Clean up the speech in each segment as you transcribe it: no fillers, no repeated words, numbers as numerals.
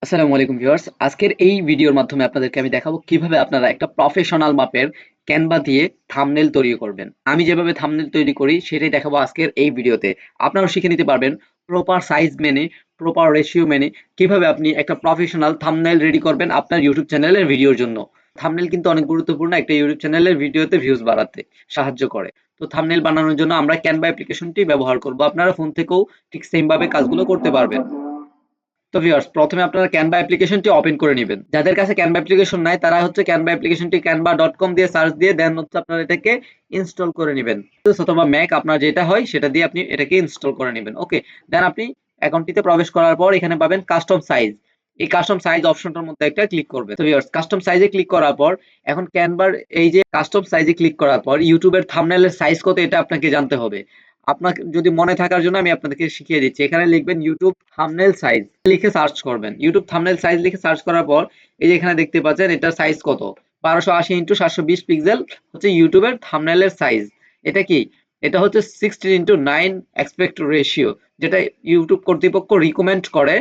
আসসালামু আলাইকুম ভিউয়ার্স, আজকের এই ভিডিওর মাধ্যমে আপনাদেরকে আমি দেখাবো কিভাবে আপনারা একটা প্রফেশনাল মাপের ক্যানভা দিয়ে থাম্বনেল তৈরি করবেন। আমি যেভাবে থাম্বনেল তৈরি করি সেটাই দেখাবো আজকের এই ভিডিওতে। আপনারাও শিখে নিতে পারবেন প্রপার সাইজ মেনে, প্রপার রেশিও মেনে কিভাবে আপনি একটা প্রফেশনাল থাম্বনেল রেডি করবেন আপনার ইউটিউব চ্যানেলের ভিডিওর জন্য। থাম্বনেল কিন্তু অনেক গুরুত্বপূর্ণ একটা ইউটিউব চ্যানেলের ভিডিওতে ভিউজ বাড়াতে সাহায্য করে। তো থাম্বনেল বানানোর জন্য আমরা ক্যানভা অ্যাপ্লিকেশনটি ব্যবহার করব। আপনারা ফোন থেকেও ঠিক সেম ভাবে কাজগুলো করতে পারবেন। তো ভিউয়ার্স, প্রথমে আপনারা ক্যানভা অ্যাপ্লিকেশনটি ওপেন করে নেবেন। যাদের কাছে ক্যানভা অ্যাপ্লিকেশন নাই তারা হচ্ছে ক্যানভা অ্যাপ্লিকেশনটি canva.com দিয়ে সার্চ দিয়ে দেন হচ্ছে আপনারা এটাকে ইনস্টল করে নেবেন। অথবা ম্যাক আপনার যেটা হয় সেটা দিয়ে আপনি এটাকে ইনস্টল করে নেবেন। ওকে, দেন আপনি অ্যাকাউন্টটিতে প্রবেশ করার পর এখানে পাবেন কাস্টম সাইজ। এই কাস্টম সাইজ অপশনটার মধ্যে একটা ক্লিক করবেন। তো ভিউয়ার্স, কাস্টম সাইজে ক্লিক করার পর এখন ক্যানভার এই যে কাস্টম সাইজে ক্লিক করার পর ইউটিউবের থাম্বনেলের সাইজ কত এটা আপনাকে জানতে হবে। আপনাকে যদি মনে থাকার জন্য আমি আপনাদেরকে শিখিয়ে দিচ্ছি। এখানে লিখবেন ইউটিউব থাম্বনেল সাইজ লিখে সার্চ করবেন। ইউটিউব থাম্বনেল সাইজ লিখে সার্চ করার পর এই যে এখানে দেখতে পাচ্ছেন এটার সাইজ কত, 1280x720 পিক্সেল হচ্ছে ইউটিউবের থাম্বনেলের সাইজ। এটা কি? এটা হচ্ছে 16:9 অ্যাসপেক্ট রেশিও, যেটা ইউটিউব কর্তৃপক্ষ রিকমেন্ড করে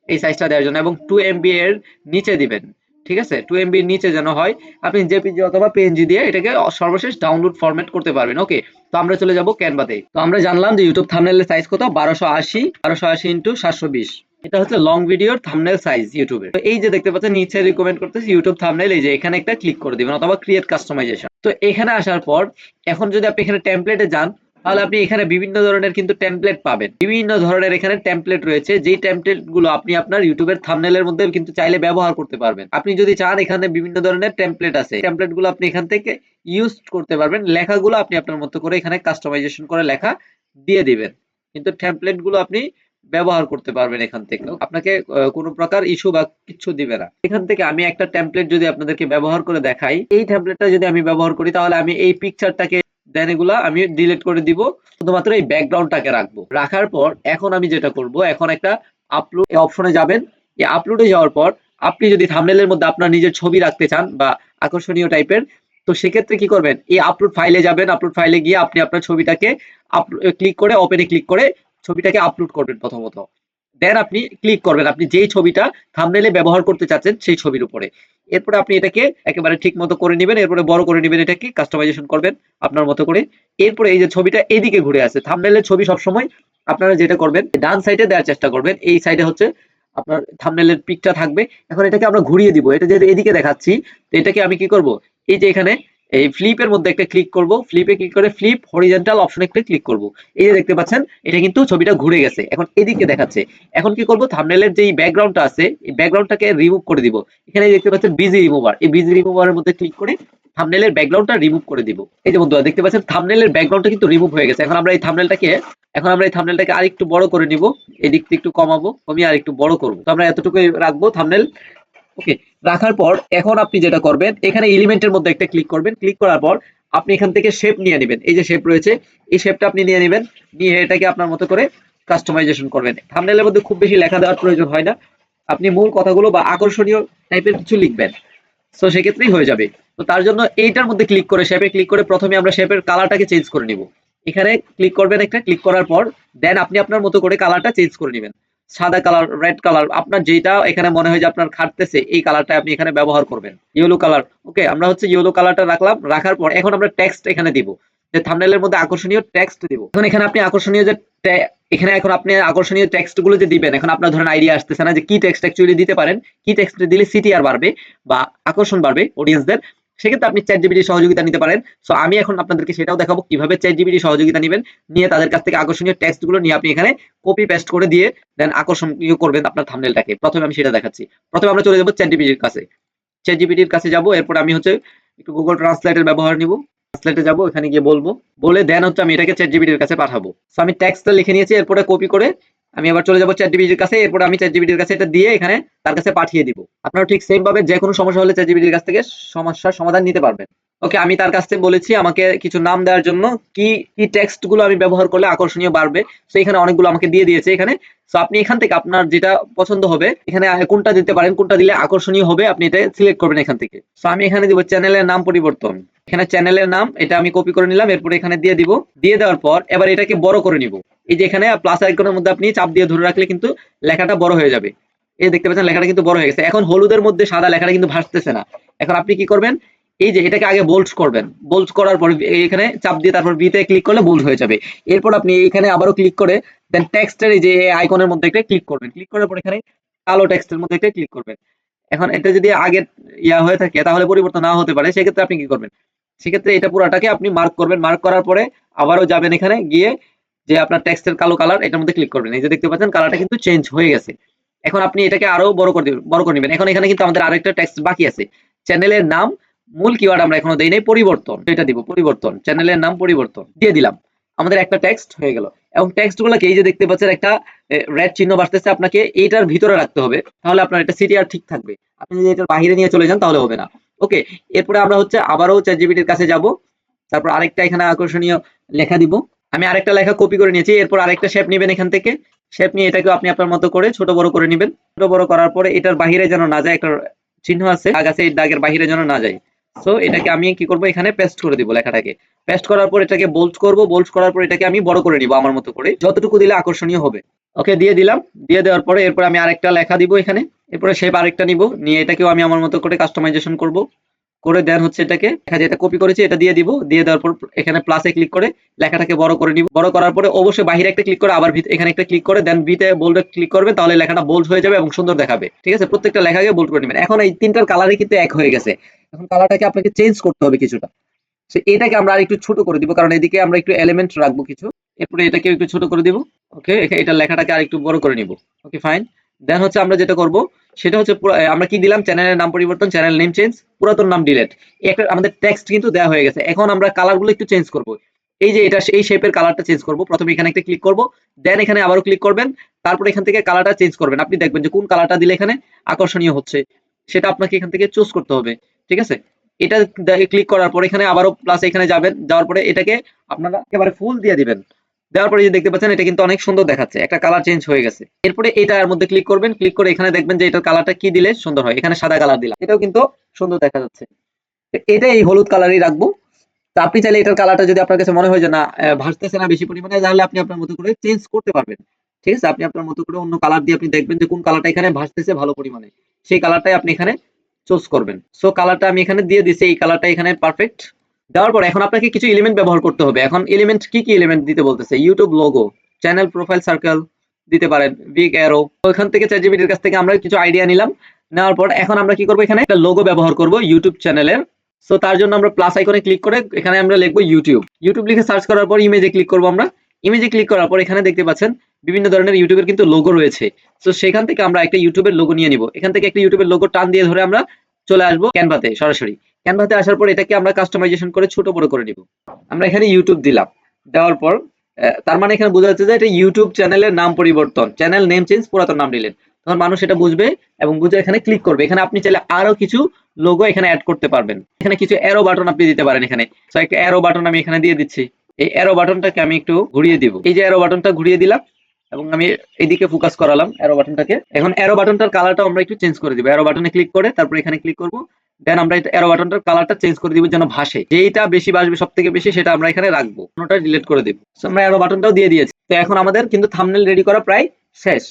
এই সাইজটা দেওয়ার জন্য, এবং 2 MB এর নিচে দিবেন। ঠিক আছে, 2 MB এর নিচে যেন হয়। আপনি জেপিজি অথবা পিএনজি দিয়ে এটাকে সর্বশেষ ডাউনলোড ফরম্যাট করতে পারবেন। ওকে, তো আমরা চলে যাব ক্যানভাতে। তো আমরা জানলাম যে ইউটিউব থাম্বনেলের সাইজ কত, 1280x720। এটা হচ্ছে লং ভিডিওর থাম্বনেল সাইজ ইউটিউবে। তো এই যে দেখতে পাচ্ছেন নিচে রিকমেন্ড করতেছে ইউটিউব থাম্বনেল, এই যে এখানে একটা ক্লিক করে দিবেন অথবা ক্রিয়েট কাস্টমাইজেশন। তো এখানে আসার পর এখন যদি আপনি এখানে টেমপ্লেটে যান তাহলে আপনি এখানে বিভিন্ন ধরনের কিন্তু টেমপ্লেট পাবেন। বিভিন্ন ধরনের এখানে টেমপ্লেট রয়েছে, যেই টেমপ্লেট গুলো আপনি আপনার ইউটিউবের থাম্বনেলের মধ্যে কিন্তু চাইলে ব্যবহার করতে পারবেন। আপনি যদি চান এখানে বিভিন্ন ধরনের টেমপ্লেট আছে, টেমপ্লেট গুলো আপনি এখান থেকে ইউজ করতে পারবেন। লেখাগুলো আপনি আপনার মতো করে এখানে কাস্টমাইজেশন করে লেখা দিয়ে দিবেন, কিন্তু টেমপ্লেট গুলো আপনি ব্যবহার করতে পারবেন এখান থেকে। আপনাকে কোনো প্রকার ইস্যু বা কিছু দিবে না। এখান থেকে আমি একটা টেমপ্লেট যদি আপনাদেরকে ব্যবহার করে দেখাই, এই টেমপ্লেটটা যদি আমি ব্যবহার করি তাহলে আমি এই পিকচারটাকে দেন এগুলা আমি ডিলিট করে দিব, শুধুমাত্র এই ব্যাকগ্রাউন্ডটাকে রাখবো। রাখার পর এখন আমি যেটা করব, এখন একটা আপলোড অপশনে যাবেন। এই আপলোডে যাওয়ার পর আপনি যদি থাম্বনেলের মধ্যে আপনার নিজের ছবি রাখতে চান বা আকর্ষণীয় টাইপের, তো সেক্ষেত্রে কি করবেন, এই আপলোড ফাইলে যাবেন। আপলোড ফাইলে গিয়ে আপনি আপনার ছবিটাকে ক্লিক করে ওপেনে ক্লিক করে ছবিটাকে আপলোড করবেন প্রথমত। দেন আপনি ক্লিক করবেন আপনি যেই ছবিটা থাম্বনেলে ব্যবহার করতে চাচ্ছেন সেই ছবির উপরে। এরপরে আপনি এটাকে একেবারে ঠিক মতো করে নেবেন, এরপরে বড় করে নেবেন, এটাকে কাস্টমাইজেশন করবেন আপনার মতো করে। এরপরে এই যে ছবিটা এদিকে ঘুরে আছে, থাম্বনেলের ছবি সবসময় আপনারা যেটা করবেন ডান সাইডে দেওয়ার চেষ্টা করবেন। এই সাইডে হচ্ছে আপনার থাম্বনেলের পিকটা থাকবে। এখন এটাকে আমরা ঘুরিয়ে দিব, এটা যেহেতু এদিকে দেখাচ্ছি, তো এটাকে আমি কি করব, এই যে এখানে এই ফ্লিপের মধ্যে একটা ক্লিক করব, ফ্লিপে ক্লিক করে ফ্লিপ হরিজন্টাল অপশনে একটা ক্লিক করব। এই যে দেখতে পাচ্ছেন এটা কিন্তু ছবিটা ঘুরে গেছে, এখন এদিকে দেখাচ্ছে। এখন কি করব, থাম্বনেলের যে ব্যাকগ্রাউন্ডটা আছে এই ব্যাকগ্রাউন্ডটাকে রিমুভ করে দিব। এখানে দেখতে পাচ্ছেন বিজি রিমুভার, এই বিজি রিমুভারের মধ্যে ক্লিক করে থাম্বনেলের ব্যাকগ্রাউন্ডটা রিমুভ করে দিব। এই যে বন্ধুরা দেখতে পাচ্ছেন থাম্বনেলের ব্যাকগ্রাউন্ডটা কিন্তু রিমুভ হয়ে গেছে। এখন আমরা এই থাম্বনেলটাকে আরেকটু বড় করে নিব, এদিকটা একটু কমাবো, কমিয়ে আরেকটু বড় করব। তো আমরা এতটুকুই রাখবো থাম্বনেল। ওকে, রাখার পর এখন আপনি যেটা করবেন, এখানে এলিমেন্টের মধ্যে একটা ক্লিক করবেন। ক্লিক করার পর আপনি এখান থেকে শেপ নিয়ে নেবেন। এই যে শেপ রয়েছে, এই শেপটা আপনি নিয়ে নেবেন, নিয়ে এটাকে আপনার মতো করে কাস্টমাইজেশন করবেন। থাম্বনেলের মধ্যে খুব বেশি লেখা দেওয়ার প্রয়োজন হয় না, আপনি মূল কথাগুলো বা আকর্ষণীয় টাইপের কিছু লিখবেন, তো সেক্ষেত্রেই হয়ে যাবে। তো তার জন্য এইটার মধ্যে ক্লিক করে শেপে ক্লিক করে প্রথমে আমরা শেপের কালারটাকে চেঞ্জ করে নিব। এখানে ক্লিক করবেন, একটা ক্লিক করার পর দেন আপনি আপনার মতো করে কালারটা চেঞ্জ করে নেবেন। সাদা কালার, রেড কালার, আপনার যেটা এখানে মনে হয় যে আপনার খাটতেছে এই কালারটা আপনি এখানে ব্যবহার করবেন। ইয়েলো কালার, ওকে, আমরা হচ্ছে ইয়েলো কালারটা রাখলাম। রাখার পর এখন আমরা টেক্সট এখানে দিব, যে থাম্বনেলের মধ্যে আকর্ষণীয় টেক্সট দিব। এখন এখানে আপনি আকর্ষণীয় যে আকর্ষণীয় টেক্সট গুলো যে দিবেন, এখন আপনার ধরেন আইডিয়া আসতেছে না যে কি টেক্সট অ্যাকচুয়ালি দিতে পারেন, কি টেক্সট দিলে সিটিআর বাড়বে বা আকর্ষণ বাড়বে অডিয়েন্সদের, সেক্ষেত্রে আপনি চ্যাটজিপিটির সহযোগিতা নিতে পারেন। সো আমি এখন আপনাদেরকে সেটাও দেখাবো কিভাবে চ্যাটজিপিটির সহযোগিতা নেবেন, নিয়ে তাদের কাছ থেকে আকর্ষণীয় টেক্সট গুলো নিয়ে আপনি এখানে কপি পেস্ট করে দিয়ে দেন আকর্ষণীয় করবেন আপনার থাম্বনেলটাকে। প্রথমে আমি সেটা দেখাচ্ছি। প্রথমে আমরা চলে যাব চ্যাটজিপিটির কাছে। চ্যাটজিপিটির কাছে যাব, এরপর আমি হচ্ছে একটু গুগল ট্রান্সলেটের ব্যবহার নিব। ট্রান্সলেটে যাব, এখানে গিয়ে বলবো, বলে দেন হচ্ছে আমি এটাকে চ্যাটজিপিটির কাছে পাঠাবো। সো আমি টেক্সটটা লিখে নিয়েছি, এরপরে কপি করে আমি আবার চলে যাব চ্যাটজিপিটির কাছে। এরপর আমি চ্যাটজিপিটির কাছে এটা দিয়ে এখানে তার কাছে পাঠিয়ে দিব। আপনারা ঠিক সেম ভাবে যে কোনো সমস্যা হলে চ্যাটজিপিটির কাছ থেকে সমস্যার সমাধান নিতে পারবেন। ওকে, আমি তার কাছ থেকে বলেছি আমাকে কিছু নাম দেওয়ার জন্য, কি কি টেক্সট গুলো আমি ব্যবহার করলে আকর্ষণীয় বাড়বে। সো এখানে অনেকগুলো আমাকে দিয়ে দিয়েছে এখানে। সো আপনি এখান থেকে আপনার যেটা পছন্দ হবে এখানে কোনটা দিতে পারেন, কোনটা দিলে আকর্ষণীয় হবে আপনি এটা সিলেক্ট করবেন এখান থেকে। সো আমি এখানে দিব চ্যানেলের নাম পরিবর্তন। এখানে চ্যানেলের নাম এটা আমি কপি করে নিলাম, এরপর এখানে দিয়ে দিব। দিয়ে দেওয়ার পর এবার এটাকে বড় করে নিব। এই যে এখানে প্লাস আইকনের মধ্যে আপনি চাপ দিয়ে ধরে রাখলে কিন্তু লেখাটা বড় হয়ে যাবে। এই দেখতে পাচ্ছেন লেখাটা কিন্তু বড় হয়ে গেছে। এখন হলুদের মধ্যে সাদা লেখাটা কিন্তু ভাসতেছে না। এখন আপনি কি করবেন, এই যে এটাকে আগে বোল্ড করবেন, বোল্ড করার পর এখানে চাপ দিয়ে তারপর বি তে ক্লিক করলে বোল্ড হয়ে যাবে। এরপর আপনি এখানে আবারও ক্লিক করে দেন টেক্সটের এই যে আইকনের মধ্যে একটা ক্লিক করবেন, ক্লিক করার পর এখানে কালো টেক্সটের মধ্যে একটা ক্লিক করবেন। এখন এটা যদি আগের হয়ে থাকে তাহলে পরিবর্তন না হতে পারে, সেক্ষেত্রে আপনি কি করবেন, সেক্ষেত্রে এটা পুরাটাকে আপনি মার্ক করবেন, মার্ক করার পরে আবারও যাবেন এখানে গিয়ে যে আপনার টেক্সটের কালো কালার এটার মধ্যে ক্লিক করবেন। এই যে দেখতে পাচ্ছেন কালারটা কিন্তু চেঞ্জ হয়ে গেছে। এখন আপনি এটাকে আরো বড় করে দিবেন, বড় করে নেবেন। এখন এখানে কিন্তু আমাদের আরেকটা টেক্সট বাকি আছে। চ্যানেলের নাম মূল কিওয়ার্ড আমরা এখনো দেই নাই, পরিবর্তন, এটা দিব পরিবর্তন, চ্যানেলের নাম পরিবর্তন দিয়ে দিলাম। আমাদের একটা টেক্সট হয়ে গেল। এবং টেক্সট গুলোকে এই যে দেখতে পাচ্ছেন একটা রেড চিহ্ন বাড়তেছে, আপনাকে এইটার ভিতরে রাখতে হবে, তাহলে আপনার এটা সিটিআর ঠিক থাকবে। আপনি যদি এটার বাইরে নিয়ে চলে যান তাহলে হবে না। ওকে, এরপরে আমরা হচ্ছে আবারও চ্যাটজিপিটির কাছে যাব, তারপর আরেকটা এখানে আকর্ষণীয় লেখা দিব। আমি আরেকটা লেখা কপি করে নিয়েছি, এরপর আরেকটা শেপ নেবেন এখান থেকে, শেপ নিয়ে এটাকে আপনি আপনার মতো করে ছোট বড় করে নেবেন। ছোট বড় করার পরে এটার বাহিরে যেন না যায়, একটা চিহ্ন আছে দাগ আছে, এই দাগের বাহিরে যেন না যায়। সো এটাকে আমি কি করব, এখানে পেস্ট করে দিব লেখাটাকে। পেস্ট করার পর এটাকে বোল্ড করব, বোল্ড করার পর এটাকে আমি বড় করে নিব আমার মতো করে, যতটুকু দিলে আকর্ষণীয় হবে। ওকে, দিয়ে দিলাম। দিয়ে দেওয়ার পরে এরপর আমি আরেকটা লেখা দিব এখানে, এরপরে শেপ আরেকটা নিব, নিয়ে এটাকেও আমি আমার মতো করে কাস্টমাইজেশন করব, করে দেন হচ্ছে এটাকে যেটা কপি করেছি এটা দিয়ে দিব। দিয়ে দেওয়ার পর এখানে প্লাসে ক্লিক করে লেখাটাকে বড় করে নিব। বড় করার পরে অবশ্যই বাইরে একটা ক্লিক করে আবার এখানে একটা ক্লিক করে দেন বিতে বোল্ডে ক্লিক করবেন, তাহলে লেখাটা বোল্ড হয়ে যাবে এবং সুন্দর দেখাবে। ঠিক আছে, প্রত্যেকটা লেখাকে বোল্ড করে নেবেন। এখন এই তিনটার কালারই কিন্তু এক হয়ে গেছে। এখন কালারটাকে আপনাকে চেঞ্জ করতে হবে কিছুটা। এটাকে আমরা আরেকটু ছোট করে দিব, কারণ এদিকে আমরা একটু এলিমেন্ট রাখবো কিছু। এরপরে এটাকে একটু ছোট করে দিব। ওকে, এটা লেখাটাকে আরেকটু বড় করে নিব। Okay fine. দেন হচ্ছে আমরা যেটা করব সেটা হচ্ছে আমরা কি দিলাম, চ্যানেলের নাম পরিবর্তন, চ্যানেল নেম চেঞ্জ, পুরাতন নাম ডিলিট। একটা আমাদের টেক্সট কিন্তু দেওয়া হয়ে গেছে। এখন আমরা কালারগুলো একটু চেঞ্জ করব। এই যে এটা এই শেপের কালারটা চেঞ্জ করব। প্রথমে এখানে একটা ক্লিক করব, দেন এখানে আবারও ক্লিক করবেন, তারপর এখান থেকে কালারটা চেঞ্জ করবেন। আপনি দেখবেন যে কোন কালারটা দিলে এখানে আকর্ষণীয় হচ্ছে, সেটা আপনাকে এখান থেকে চুজ করতে হবে। ঠিক আছে, এটা ক্লিক করার পর এখানে আবারও প্লাস এখানে যাবেন, যাওয়ার পরে এটাকে আপনারা একেবারে ফুল দিয়ে দিবেন। দেওয়ার পরে যে দেখতে পাচ্ছেন এটা কিন্তু অনেক সুন্দর দেখাচ্ছে, একটা কালার চেঞ্জ হয়ে গেছে। এরপরে এটার মধ্যে ক্লিক করবেন, ক্লিক করে এখানে দেখবেন যে এটার কালারটা কি দিলে সুন্দর হয়। এখানে সাদা কালার দিলাম, এটাও কিন্তু সুন্দর দেখা যাচ্ছে। এটা এই হলুদ কালারই রাখবো। তো আপনি চাইলে এটার কালারটা যদি আপনার কাছে মনে হয় যে না ভাসতেছে না বেশি পরিমাণে, তাহলে আপনি আপনার মতো করে চেঞ্জ করতে পারবেন। ঠিক আছে, আপনি আপনার মতো করে অন্য কালার দিয়ে আপনি দেখবেন যে কোন কালারটা এখানে ভাসতেছে ভালো পরিমাণে, সেই কালারটাই আপনি এখানে চুজ করবেন। সো কালারটা আমি এখানে দিয়ে দিছি, এই কালারটা এখানে পারফেক্ট। দেওয়ার পর এখন আপনাকে কিছু এলিমেন্ট ব্যবহার করতে হবে। এখন এলিমেন্ট কি কি এলিমেন্ট দিতে বলতেছে, YouTube logo, channel profile circle দিতে পারেন, বিগ অ্যারো। ওইখান থেকে চ্যাটজিপিটির কাছ থেকে আমরা কিছু আইডিয়া নিলাম। নেওয়ার পর এখন আমরা কি করব, এখানে একটা লোগো ব্যবহার করব ইউটিউব চ্যানেলের। সো তার জন্য আমরা প্লাস আইকনে ক্লিক করে এখানে আমরা লিখবো ইউটিউব। ইউটিউব লিখে সার্চ করার পর ইমেজে ক্লিক করব আমরা। ইমেজে ক্লিক করার পর এখানে দেখতে পাচ্ছেন বিভিন্ন ধরনের ইউটিউবের কিন্তু লোগো রয়েছে। সো সেখান থেকে আমরা একটা ইউটিউবের লোগো নিয়ে নিব। এখান থেকে একটা ইউটিউবের লোগো টান দিয়ে ধরে আমরা চলে আসবো ক্যানভাতে। সরাসরি ক্যানভাতে আসার পর এটাকে আমরা কাস্টমাইজেশন করে ছোট বড় করে নিব। আমরা এখানে ইউটিউব দিলাম। দেওয়ার পর তার মানে এখানে বোঝা যাচ্ছে যে এটা ইউটিউব চ্যানেলের নাম পরিবর্তন, চ্যানেল নেম চেঞ্জ, পুরাতন নাম ডিলিট। তখন মানুষ এটা বুঝবে এবং বুঝে এখানে ক্লিক করবে। এখানে আপনি চাইলে আরো কিছু লোগো এখানে অ্যাড করতে পারবেন। এখানে কিছু অ্যারো বাটন আপনি দিতে পারেন এখানে। সো একটা অ্যারো বাটন আমি এখানে দিয়ে দিচ্ছি। এই অ্যারো বাটনটাকে আমি একটু ঘুরিয়ে দিব। এই যে অ্যারো বাটনটা ঘুরিয়ে দিলাম এবং আমি এইদিকে ফোকাস করালাম অ্যারো বাটনটাকে। এখন অ্যারো বাটনটার কালারটা আমরা একটু চেঞ্জ করে দিব। অ্যারো বাটনে ক্লিক করে তারপর এখানে ক্লিক করব। দেন আমরা এটা অ্যারো বাটনটার কালারটা চেঞ্জ করে দিব যেন ভাসে, যেটা বেশি ভাসবে সবথেকে বেশি সেটা আমরা এখানে রাখবো, অন্যটা ডিলিট করে দিব। সো আমরা অ্যারো বাটনটাও দিয়ে দিয়েছি। তো এখন আমাদের কিন্তু থাম্বনেল রেডি করা প্রায় শেষ।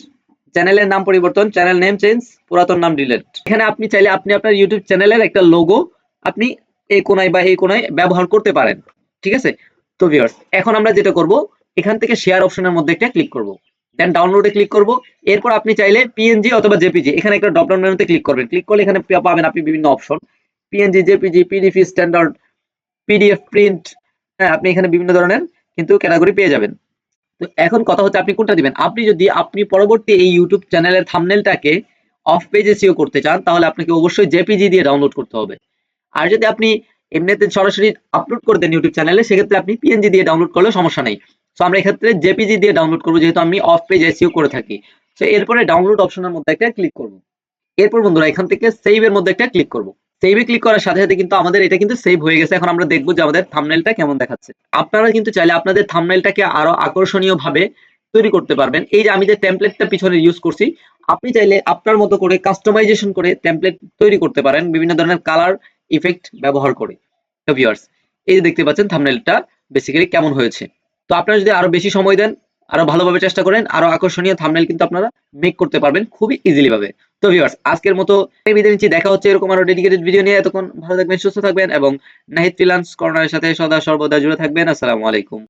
চ্যানেলের নাম পরিবর্তন, চ্যানেল নেম চেঞ্জ, পুরাতন নাম ডিলিট। এখানে আপনি চাইলে আপনি আপনার ইউটিউব চ্যানেলের একটা লোগো আপনি এই কোনায় বা এই কোনায় ব্যবহার করতে পারেন। ঠিক আছে, তো ভিউয়ার্স এখন আমরা যেটা করব, এখান থেকে শেয়ার অপশনের মধ্যে একটা ক্লিক করব, দেন ডাউনলোডে ক্লিক করব। এরপর আপনি চাইলে পিএনজি অথবা জেপিজি এখানে একটা ড্রপ ডাউন মেনুতে ক্লিক করবেন। ক্লিক করলে এখানে পাবেন আপনি বিভিন্ন option, PNG, JPG, PDF standard, PDF print. হ্যাঁ, আপনি এখানে বিভিন্ন ধরনের কিন্তু ক্যাটাগরি পেয়ে যাবেন। তো এখন কথা হচ্ছে আপনি কোনটা দিবেন। আপনি যদি আপনি পরবর্তী এই ইউটিউব চ্যানেলের থাম্বনেলটাকে অফ পেজ এসইও করতে চান, তাহলে আপনাকে অবশ্যই জেপিজি দিয়ে ডাউনলোড করতে হবে। আর যদি আপনি এমনিতে সরাসরি আপলোড করে দেন ইউটিউব চ্যানেলে, সেক্ষেত্রে আপনি পিএনজি দিয়ে ডাউনলোড করলে সমস্যা নেই। সো আমরা এক্ষেত্রে জেপিজি দিয়ে ডাউনলোড করবো, যেহেতু আমি অফ পেজ এসইও করে থাকি। সো এরপরে ডাউনলোড অপশনের মধ্যে একটা ক্লিক করব। এরপর বন্ধুরা এখান থেকে সেভ এর মধ্যে একটা ক্লিক করব। সেভে ক্লিক করার সাথে সাথে কিন্তু আমাদের এটা কিন্তু সেভ হয়ে গেছে। এখন আমরা দেখবো যে আমাদের থাম্বনেলটা কেমন দেখাচ্ছে। আপনারা কিন্তু চাইলে আপনাদের থাম্বনেলটাকে আরো আকর্ষণীয় ভাবে তৈরি করতে পারবেন। এই যে আমি যে টেমপ্লেটটা পিছনে ইউজ করছি, আপনি চাইলে আপনার মতো করে কাস্টমাইজেশন করে টেমপ্লেট তৈরি করতে পারেন বিভিন্ন ধরনের কালার ইফেক্ট ব্যবহার করে। তো ভিউয়ার্স এই যে দেখতে পাচ্ছেন থাম্বনেলটা বেসিক্যালি কেমন হয়েছে। তো আপনারা যদি আরো বেশি সময় দেন, আরো ভালোভাবে চেষ্টা করেন, আরো আকর্ষণীয় থাম্বনেল কিন্তু আপনারা মেক করতে পারবেন খুবই ইজিলি ভাবে। তো ভিউয়ার্স, আজকের মতো বিদায় নিচ্ছি। দেখা হচ্ছে এরকম আরো ডেডিকেটেড ভিডিও নিয়ে। এতক্ষণ ভালো থাকবেন, সুস্থ থাকবেন এবং নাহিদ ফ্রিল্যান্স কর্নারের সাথে সদা সর্বদা জুড়ে থাকবেন। আসসালামু আলাইকুম।